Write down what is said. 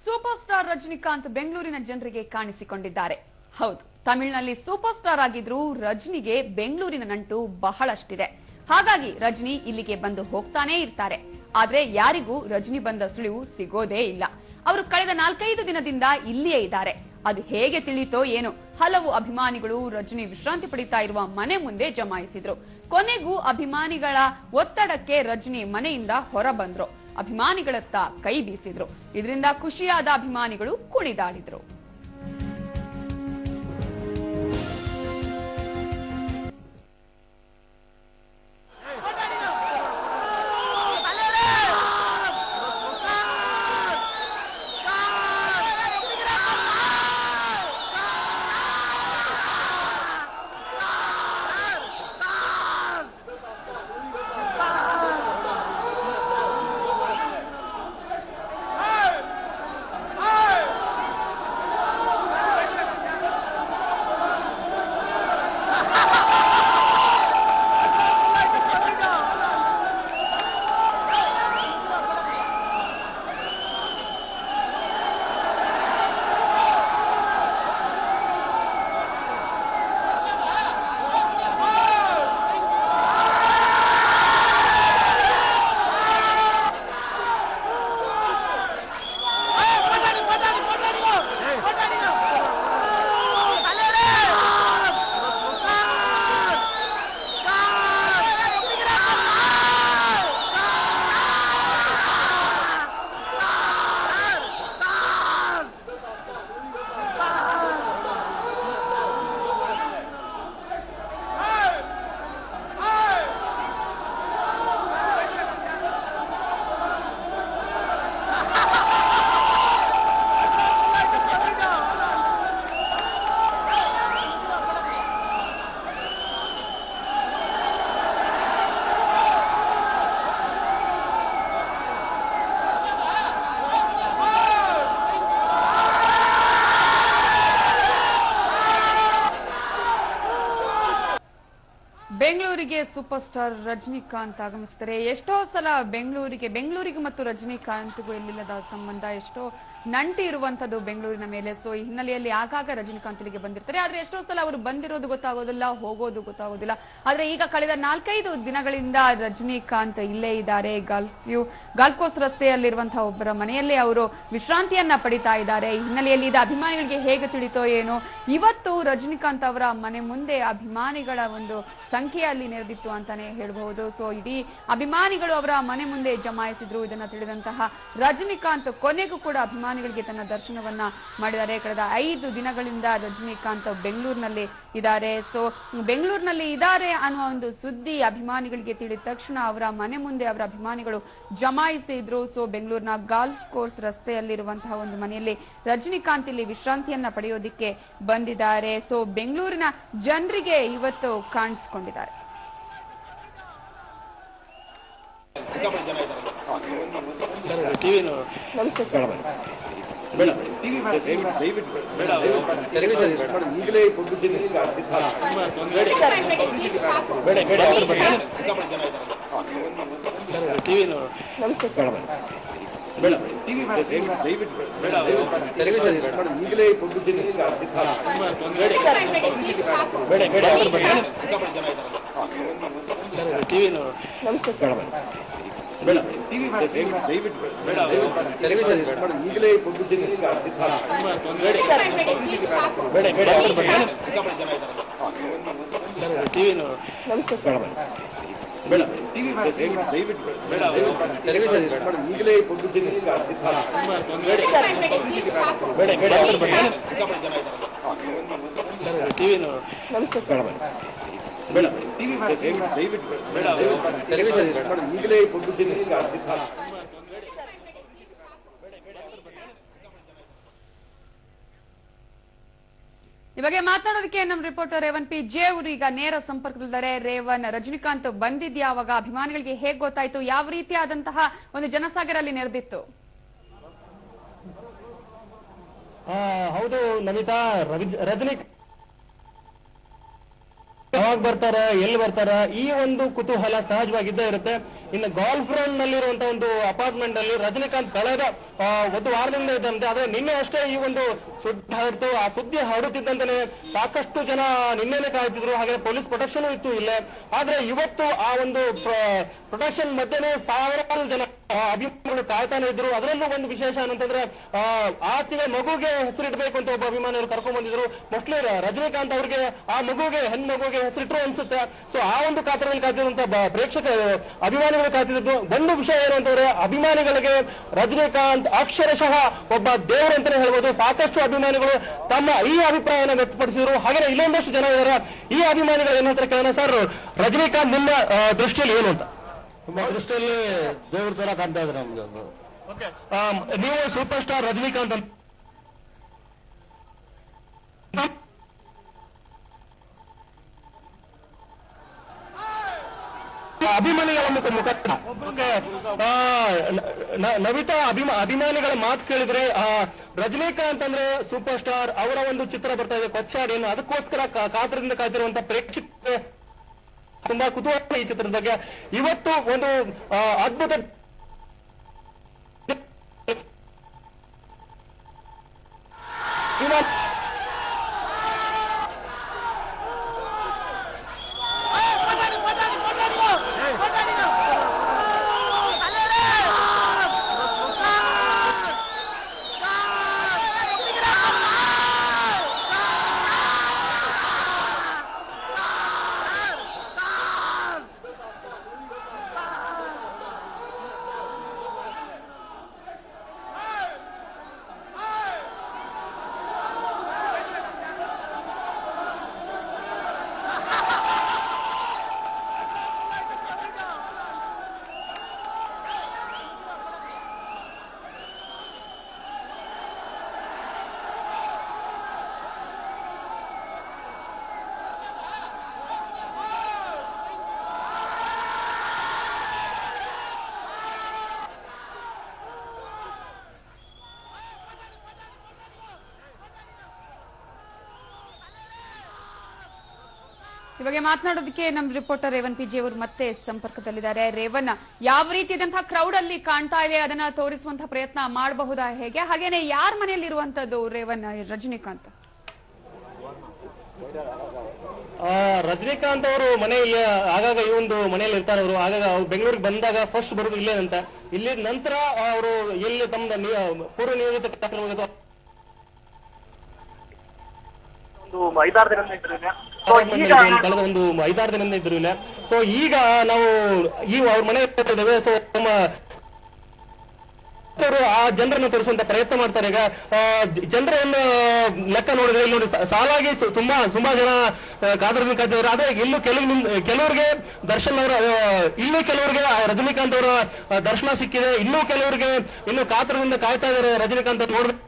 Super star Rajinikanth ಬೆಂಗಳೂರಿನ ಜನರಿಗೆ ಕಾಣಿಸಿಕೊಂಡಿದ್ದಾರೆ. ಹೌದು, ತಮಿಳಿನಲ್ಲಿ ಸೂಪರ್ ಸ್ಟಾರ್ ಆಗಿದ್ರು ರಜನಿಗೆ ಬೆಂಗಳೂರಿನ ನಂಟು ಬಹಳಷ್ಟಿದೆ. ಹಾಗಾಗಿ ರಜನಿ ಇಲ್ಲಿಗೆ ಬಂದು ಹೋಗ್ತಾನೆ ಇರ್ತಾರೆ. ಆದ್ರೆ ಯಾರಿಗೂ ರಜನಿ ಬಂದ ಸುಳಿವು ಸಿಗೋದೇ ಇಲ್ಲ. ಅವರು ಕಳೆದ 4-5 ದಿನದಿಂದ ಇಲ್ಲಿಯೇ ಇದ್ದಾರೆ. ಅದು ಹೇಗೆ ತಿಳಿತೋ ಏನೋ, ಹಲವು ಅಭಿಮಾನಿಗಳು ರಜನಿ ವಿಶ್ರಾಂತಿ ಪಡಿತಾ ಇರುವ ಮನೆ ಮುಂದೆ ಜಮಾಯಿಸಿದ್ರು. ಕೊನೆಗೂ ಅಭಿಮಾನಿಗಳ ಒತ್ತಡಕ್ಕೆ ರಜನಿ ಮನೆಯಿಂದ ಹೊರ ಬಂದ್ರು. ಅಭಿಮಾನಿಗಳತ್ತ ಕೈ ಬೀಸಿದ್ರು. ಇದರಿಂದ ಖುಷಿಯಾದ ಅಭಿಮಾನಿಗಳು ಕುಣಿದಾಡಿದ್ರು. ಬೆಂಗಳೂರಿಗೆ ಸೂಪರ್ ಸ್ಟಾರ್ ರಜನಿಕಾಂತ್ ಆಗಮಿಸಿದರೆ ಎಷ್ಟೋ ಸಲ ಬೆಂಗಳೂರಿಗೆ ಮತ್ತು ರಜನಿಕಾಂತ್ಗೂ ಎಲ್ಲಿಲ್ಲದ ಸಂಬಂಧ, ಎಷ್ಟೋ ನಂಟಿ ಇರುವಂತದ್ದು ಬೆಂಗಳೂರಿನ ಮೇಲೆ. ಸೊ ಈ ಹಿನ್ನೆಲೆಯಲ್ಲಿ ಆಗಾಗ ರಜನಿಕಾಂತ್ ಇಲ್ಲಿಗೆ ಬಂದಿರ್ತಾರೆ. ಆದ್ರೆ ಎಷ್ಟೋ ಸಲ ಅವರು ಬಂದಿರೋದು ಗೊತ್ತಾಗೋದಿಲ್ಲ, ಹೋಗೋದು ಗೊತ್ತಾಗೋದಿಲ್ಲ. ಆದ್ರೆ ಈಗ ಕಳೆದ 4-5 ದಿನಗಳಿಂದ ರಜನಿಕಾಂತ್ ಇಲ್ಲೇ ಇದ್ದಾರೆ. ಗಾಲ್ಫ್ ಕೋಸ್ಟ್ ರಸ್ತೆಯಲ್ಲಿರುವಂತಹ ಒಬ್ಬರ ಮನೆಯಲ್ಲೇ ಅವರು ವಿಶ್ರಾಂತಿಯನ್ನ ಪಡಿತಾ ಇದ್ದಾರೆ. ಈ ಹಿನ್ನೆಲೆಯಲ್ಲಿ ಇದು ಅಭಿಮಾನಿಗಳಿಗೆ ಹೇಗೆ ತಿಳಿತೋ ಏನೋ, ಇವತ್ತು ರಜನಿಕಾಂತ್ ಅವರ ಮನೆ ಮುಂದೆ ಅಭಿಮಾನಿಗಳ ಒಂದು ಸಂಖ್ಯೆ ಅಲ್ಲಿ ನೆರೆದಿತ್ತು ಅಂತಾನೆ ಹೇಳಬಹುದು. ಸೊ ಇಡೀ ಅಭಿಮಾನಿಗಳು ಅವರ ಮನೆ ಮುಂದೆ ಜಮಾಯಿಸಿದ್ರು. ಇದನ್ನ ತಿಳಿದಂತಹ ರಜನಿಕಾಂತ್ ಕೊನೆಗೂ ಕೂಡ ಅಭಿಮಾನಿಗಳಿಗೆ ತನ್ನ ದರ್ಶನವನ್ನ ಮಾಡಿದ್ದಾರೆ. ಕಳೆದ 5 ದಿನಗಳಿಂದ ರಜನಿಕಾಂತ್ ಬೆಂಗಳೂರಿನಲ್ಲಿ ಇದ್ದಾರೆ. ಸೊ ಬೆಂಗಳೂರಿನಲ್ಲಿ ಇದ್ದಾರೆ ಅನ್ನುವ ಒಂದು ಸುದ್ದಿ ಅಭಿಮಾನಿಗಳಿಗೆ ತಿಳಿದ ತಕ್ಷಣ ಅವರ ಮನೆ ಮುಂದೆ ಅವರ ಅಭಿಮಾನಿಗಳು ಜಮಾಯಿಸಿದ್ರು. ಸೊ ಬೆಂಗಳೂರಿನ ಗಾಲ್ಫ್ ಕೋರ್ಸ್ ರಸ್ತೆಯಲ್ಲಿರುವಂತಹ ಒಂದು ಮನೆಯಲ್ಲಿ ರಜನಿಕಾಂತ್ ಇಲ್ಲಿ ವಿಶ್ರಾಂತಿಯನ್ನ ಪಡೆಯೋದಿಕ್ಕೆ ಬಂದಿದ್ದಾರೆ. ಸೊ ಬೆಂಗಳೂರಿನ ಜನರಿಗೆ ಇವತ್ತು ಕಾಣಿಸಿಕೊಂಡಿದ್ದಾರೆ. ಈ ಬಗ್ಗೆ ಮಾತನಾಡೋದಕ್ಕೆ ನಮ್ಮ ರಿಪೋರ್ಟರ್ ರೇವನ್ ಪಿ ಜೆ ಅವರು ಈಗ ನೇರ ಸಂಪರ್ಕದಲ್ಲಿದ್ದಾರೆ. ರೇವನ್, ರಜನಿಕಾಂತ್ ಬಂದಿದ್ಯಾವಾಗ, ಅಭಿಮಾನಿಗಳಿಗೆ ಹೇಗೆ ಗೊತ್ತಾಯ್ತು, ಯಾವ ರೀತಿಯಾದಂತಹ ಒಂದು ಜನಸಾಗರ ಅಲ್ಲಿ ನೆರೆದಿತ್ತು? ಹೌದು ನಮಿತಾ, ರಜನಿಕಾಂತ್ ಯಾವಾಗ ಬರ್ತಾರ ಎಲ್ಲಿ ಬರ್ತಾರ ಈ ಒಂದು ಕುತೂಹಲ ಸಹಜವಾಗಿದ್ದೇ ಇರುತ್ತೆ. ಇನ್ನು ಗಾಲ್ಫ್ ಗ್ರೌಂಡ್ ನಲ್ಲಿರುವಂತಹ ಒಂದು ಅಪಾರ್ಟ್ಮೆಂಟ್ ಅಲ್ಲಿ ರಜನಿಕಾಂತ್ ಕಳೆದ ಒಂದು ವಾರದಿಂದ ಇದ್ದಂತೆ. ಆದ್ರೆ ನಿನ್ನೆ ಅಷ್ಟೇ ಈ ಒಂದು ಸುದ್ದಿ ಹರಡ್ತು. ಆ ಸುದ್ದಿ ಹರಡುತ್ತಿದ್ದಂತೆ ಸಾಕಷ್ಟು ಜನ ನಿನ್ನೆನೆ ಕಾಯ್ತಿದ್ರು. ಹಾಗೆ ಪೊಲೀಸ್ ಪ್ರೊಟೆಕ್ಷನ್ ಇತ್ತು ಇಲ್ಲೇ. ಆದ್ರೆ ಇವತ್ತು ಆ ಒಂದು ಪ್ರೊಟೆಕ್ಷನ್ ಮಧ್ಯೆನೂ ಸಾವಿರಾರು ಜನ ಅಭಿಮಾನಿಗಳು ಕಾಯ್ತಾನೆ ಇದ್ರು. ಅದರಲ್ಲೂ ಒಂದು ವಿಶೇಷ ಏನಂತಂದ್ರೆ ಆಚೆಗೆ ಮಗುಗೆ ಹೆಸರಿಡಬೇಕು ಅಂತ ಒಬ್ಬ ಅಭಿಮಾನಿಗಳು ಕರ್ಕೊಂಡ್ ಬಂದಿದ್ರು. ಮೋಸ್ಟ್ಲಿ ರಜನಿಕಾಂತ್ ಅವ್ರಿಗೆ ಆ ಮಗುಗೆ ಹೆಣ್ಮಗುಗೆ ಹೆಸರಿಟ್ರು ಅನ್ಸುತ್ತೆ. ಸೊ ಆ ಒಂದು ಕಾತರದಲ್ಲಿ ಕಾಯ್ತಿರುವಂತ ಪ್ರೇಕ್ಷಕ ಅಭಿಮಾನಿಗಳು ಕಾಯ್ತಿದ್ದು. ಒಂದು ವಿಷಯ ಏನು ಅಂತಂದ್ರೆ ಅಭಿಮಾನಿಗಳಿಗೆ ರಜನಿಕಾಂತ್ ಅಕ್ಷರಶಃ ಒಬ್ಬ ದೇವರು ಅಂತಾನೆ ಹೇಳ್ಬೋದು. ಸಾಕಷ್ಟು ಅಭಿಮಾನಿಗಳು ತಮ್ಮ ಈ ಅಭಿಪ್ರಾಯನ ವ್ಯಕ್ತಪಡಿಸಿದ್ರು. ಹಾಗೆ ಇಲ್ಲೊಂದಷ್ಟು ಜನ ಇದ್ದಾರೆ. ಈ ಅಭಿಮಾನಿಗಳು ಏನ್ ಹೇಳ್ತಾರೆ ಕೇಳೋಣ. ಸರ್, ರಜನಿಕಾಂತ್ ನಿಮ್ಮ ದೃಷ್ಟಿಯಲ್ಲಿ ಏನು ಅಂತ? ನಮ್ಮ ದೃಷ್ಟಿಯಲ್ಲಿ ದೇವ್ರ ತರ ಕಾಣ್ತಾ ಇದ್ರೆ ನಮ್ಗೆ. ನೀವು ಸೂಪರ್ ಸ್ಟಾರ್ ರಜನಿಕಾಂತ್ ಅಂತ ಅಭಿಮಾನಿಗಳ ಮುಖ ನವಿತಾ ಅಭಿಮಾನಿಗಳ ಮಾತು ಕೇಳಿದ್ರೆ ರಜನಿಕಾಂತ್ ಅಂದ್ರೆ ಸೂಪರ್ ಸ್ಟಾರ್, ಅವರ ಒಂದು ಚಿತ್ರ ಬರ್ತಾ ಇದೆ ಕೊಚ್ಚಾಡಿ. ಅದಕ್ಕೋಸ್ಕರ ಕಾತರದಿಂದ ಕಾಯ್ತಿರುವಂತ ಪ್ರೇಕ್ಷಕ ತುಂಬಾ ಕುತೂಹಲ ಈ ಚಿತ್ರದ ಬಗ್ಗೆ. ಇವತ್ತು ಒಂದು ಅದ್ಭುತ ಈ ಬಗ್ಗೆ ಮಾತನಾಡೋದಕ್ಕೆ ನಮ್ಮ ರಿಪೋರ್ಟರ್ ರೇವನ್ ಪಿಜಿ ಅವರು ಮತ್ತೆ ಸಂಪರ್ಕದಲ್ಲಿದ್ದಾರೆ. ರೇವನ್, ಯಾವ ರೀತಿಯಾದಂತಹ ಕ್ರೌಡ್ ಅಲ್ಲಿ ಕಾಣ್ತಾ ಇದೆ, ಅದನ್ನ ತೋರಿಸುವಂತಹ ಪ್ರಯತ್ನ ಮಾಡಬಹುದಾ ಹೇಗೆ? ಹಾಗೇನೆ ಯಾರ ಮನೆಯಲ್ಲಿ ಇರುವಂತದ್ದು ರೇವನ್ ರಜನಿಕಾಂತ್? ರಜನಿಕಾಂತ್ ಅವರು ಮನೆಯಲ್ಲಿ ಆಗಾಗ ಈ ಒಂದು ಮನೆಯಲ್ಲಿ ಇರ್ತಾರೆ. ಅವರು ಆಗಾಗ ಅವ್ರು ಬೆಂಗಳೂರಿಗೆ ಬಂದಾಗ ಫಸ್ಟ್ ಬರೋದು ಇಲ್ಲೇ ಅಂತ. ಇಲ್ಲಿ ನಂತರ ಅವರು ಎಲ್ಲಿ ತಮ್ಮ ಪೂರ್ವ ನಿಯೋಜಿತ ಕಾರ್ಯಕ್ರಮ ಕಳೆದ ಒಂದು 5-6 ದಿನದಿಂದ ಇದ್ರು ಇಲ್ಲ. ಸೊ ಈಗ ನಾವು ಅವ್ರ ಮನೆ ಇದ್ದೇವೆ. ಸೊ ನಮ್ಮ ಆ ಜನರನ್ನು ತೋರಿಸುವಂತ ಪ್ರಯತ್ನ ಮಾಡ್ತಾರೆ. ಈಗ ಜನರನ್ನ ಲೆಕ್ಕ ನೋಡಿದ್ರೆ ಇಲ್ಲಿ ನೋಡಿ ಸಾಲಾಗಿ ತುಂಬಾ ಜನ ಕಾತಿದ್ದಾರೆ. ಆದ್ರೆ ಇಲ್ಲೂ ಕೆಲವರಿಗೆ ದರ್ಶನ್ ಅವರ ಇಲ್ಲೂ ಕೆಲವರಿಗೆ ರಜನಿಕಾಂತ್ ಅವರ ದರ್ಶನ ಸಿಕ್ಕಿದೆ. ಇನ್ನೂ ಕೆಲವರಿಗೆ ಇನ್ನು ಕಾತರದಿಂದ ಕಾಯ್ತಾ ಇದ್ದಾರೆ ರಜನಿಕಾಂತ್ ನೋಡ್ಬೇಕು.